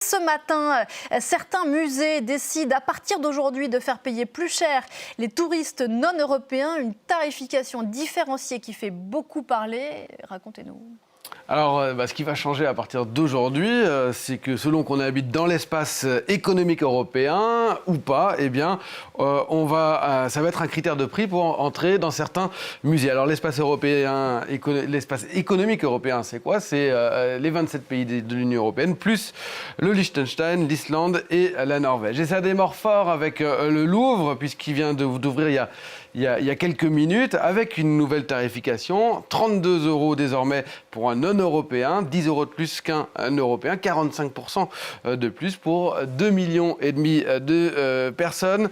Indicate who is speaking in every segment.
Speaker 1: Ce matin, certains musées décident à partir d'aujourd'hui de faire payer plus cher les touristes non européens, une tarification différenciée qui fait beaucoup parler. Racontez-nous.
Speaker 2: Alors, ce qui va changer à partir d'aujourd'hui, c'est que selon qu'on habite dans l'espace économique européen ou pas, eh bien, ça va être un critère de prix pour entrer dans certains musées. Alors, l'espace économique européen, c'est quoi? C'est les 27 pays de l'Union européenne, plus le Liechtenstein, l'Islande et la Norvège. Et ça démarre fort avec le Louvre, puisqu'il vient d'ouvrir il y a quelques minutes, avec une nouvelle tarification, 32 € désormais pour un non-européen, 10 € de plus qu'un européen, 45% de plus pour 2,5 millions de personnes.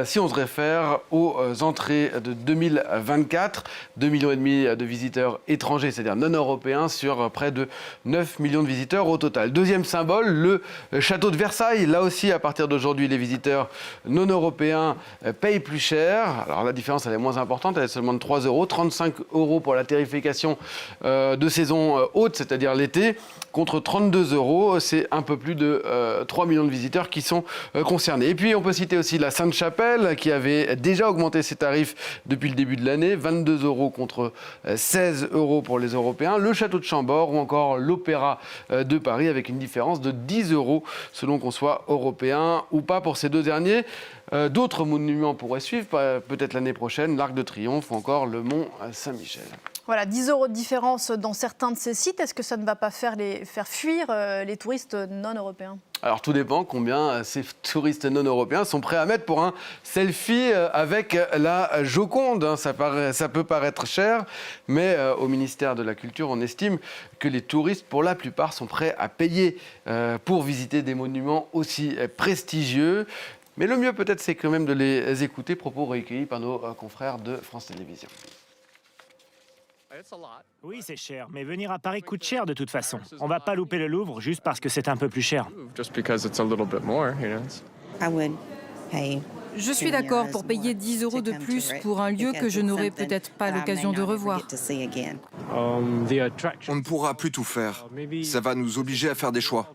Speaker 2: Si on se réfère aux entrées de 2024, 2,5 millions de visiteurs étrangers, c'est-à-dire non-européens, sur près de 9 millions de visiteurs au total. Deuxième symbole, le château de Versailles. Là aussi, à partir d'aujourd'hui, les visiteurs non-européens payent plus cher. Alors la différence, elle est moins importante, elle est seulement de 3 €, 35 € pour la tarification de saison haute, c'est-à-dire l'été, contre 32 €. C'est un peu plus de 3 millions de visiteurs qui sont concernés. Et puis, on peut citer aussi la Sainte-Chapelle, qui avait déjà augmenté ses tarifs depuis le début de l'année, 22 € contre 16 € pour les Européens, le château de Chambord ou encore l'Opéra de Paris, avec une différence de 10 € selon qu'on soit européen ou pas pour ces deux derniers. D'autres monuments pourraient suivre, peut-être l'année prochaine, l'Arc de Triomphe ou encore le Mont Saint-Michel.
Speaker 1: Voilà, 10 € de différence dans certains de ces sites. Est-ce que ça ne va pas faire fuir les touristes non européens ?
Speaker 2: Alors tout dépend combien ces touristes non européens sont prêts à mettre pour un selfie avec la Joconde. Ça peut paraître cher, mais au ministère de la Culture, on estime que les touristes, pour la plupart, sont prêts à payer pour visiter des monuments aussi prestigieux. Mais le mieux peut-être, c'est quand même de les écouter, propos recueillis par nos confrères de France Télévisions.
Speaker 3: Oui, c'est cher, mais venir à Paris coûte cher de toute façon. On va pas louper le Louvre juste parce que c'est un peu plus cher.
Speaker 4: Je suis d'accord pour payer 10 € de plus pour un lieu que je n'aurai peut-être pas l'occasion de revoir.
Speaker 5: On ne pourra plus tout faire. Ça va nous obliger à faire des choix.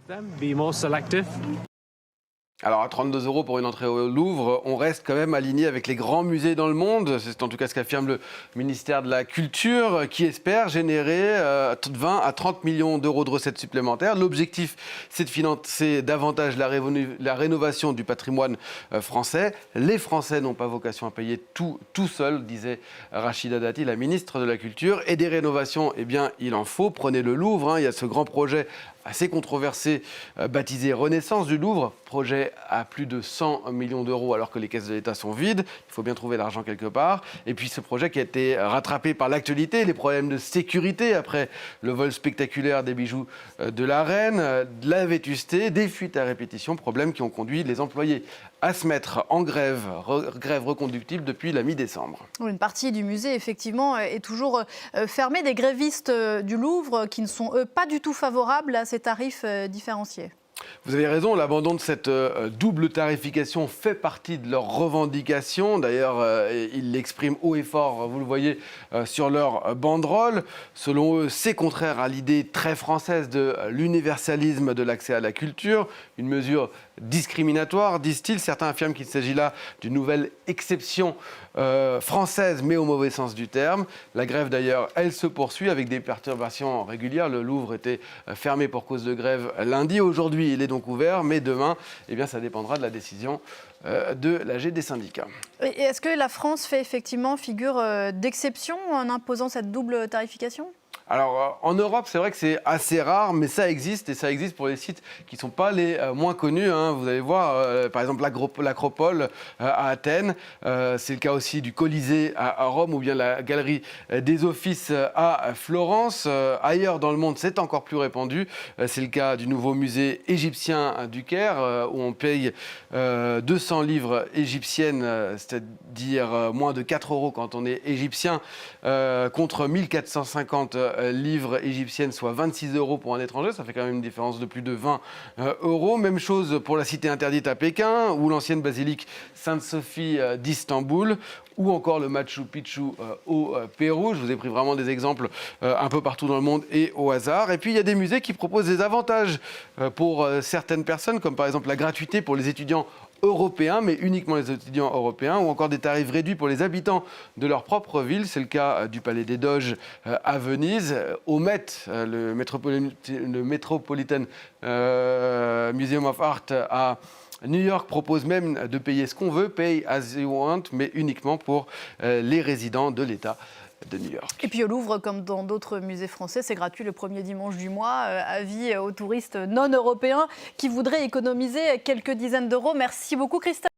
Speaker 2: Alors à 32 € pour une entrée au Louvre, on reste quand même aligné avec les grands musées dans le monde. C'est en tout cas ce qu'affirme le ministère de la Culture, qui espère générer 20 à 30 millions d'euros de recettes supplémentaires. L'objectif, c'est de financer davantage la rénovation du patrimoine français. Les Français n'ont pas vocation à payer tout seul, disait Rachida Dati, la ministre de la Culture. Et des rénovations, eh bien, il en faut. Prenez le Louvre, il y a ce grand projet assez controversé, baptisé Renaissance du Louvre, projet à plus de 100 millions d'euros alors que les caisses de l'État sont vides. Il faut bien trouver l'argent quelque part. Et puis ce projet qui a été rattrapé par l'actualité, les problèmes de sécurité après le vol spectaculaire des bijoux de la reine, de la vétusté, des fuites à répétition, problèmes qui ont conduit les employés à se mettre en grève reconductible depuis la mi-décembre.
Speaker 1: Une partie du musée, effectivement, est toujours fermée. Des grévistes du Louvre qui ne sont, eux, pas du tout favorables à ces tarifs différenciés.
Speaker 2: Vous avez raison, l'abandon de cette double tarification fait partie de leurs revendications. D'ailleurs, ils l'expriment haut et fort, vous le voyez, sur leur banderole. Selon eux, c'est contraire à l'idée très française de l'universalisme de l'accès à la culture. Une mesure discriminatoire, disent-ils. Certains affirment qu'il s'agit là d'une nouvelle exception française, mais au mauvais sens du terme. La grève, d'ailleurs, elle se poursuit avec des perturbations régulières. Le Louvre était fermé pour cause de grève lundi. Aujourd'hui, il est donc ouvert, mais demain, eh bien, ça dépendra de la décision de l'AG des syndicats.
Speaker 1: Et est-ce que la France fait effectivement figure d'exception en imposant cette double tarification ?
Speaker 2: Alors, en Europe, c'est vrai que c'est assez rare, mais ça existe, et ça existe pour les sites qui ne sont pas les moins connus. Vous allez voir, par exemple, l'Acropole à Athènes, c'est le cas aussi du Colisée à Rome, ou bien la Galerie des Offices à Florence. Ailleurs dans le monde, c'est encore plus répandu. C'est le cas du nouveau musée égyptien du Caire, où on paye 200 livres égyptiennes, c'est-à-dire moins de 4 € quand on est égyptien, contre 1450 livres égyptiennes, soit 26 € pour un étranger. Ça fait quand même une différence de plus de 20 €. Même chose pour la cité interdite à Pékin ou l'ancienne basilique Sainte-Sophie d'Istanbul ou encore le Machu Picchu au Pérou. Je vous ai pris vraiment des exemples un peu partout dans le monde et au hasard. Et puis, il y a des musées qui proposent des avantages pour certaines personnes, comme par exemple la gratuité pour les étudiants européens, mais uniquement les étudiants européens, ou encore des tarifs réduits pour les habitants de leur propre ville. C'est le cas du Palais des Doges à Venise. Au Met, le Metropolitan Museum of Art à New York propose même de payer ce qu'on veut, pay as you want, mais uniquement pour les résidents de l'État de New York.
Speaker 1: Et puis au Louvre, comme dans d'autres musées français, c'est gratuit le premier dimanche du mois. Avis aux touristes non européens qui voudraient économiser quelques dizaines d'euros. Merci beaucoup Christophe.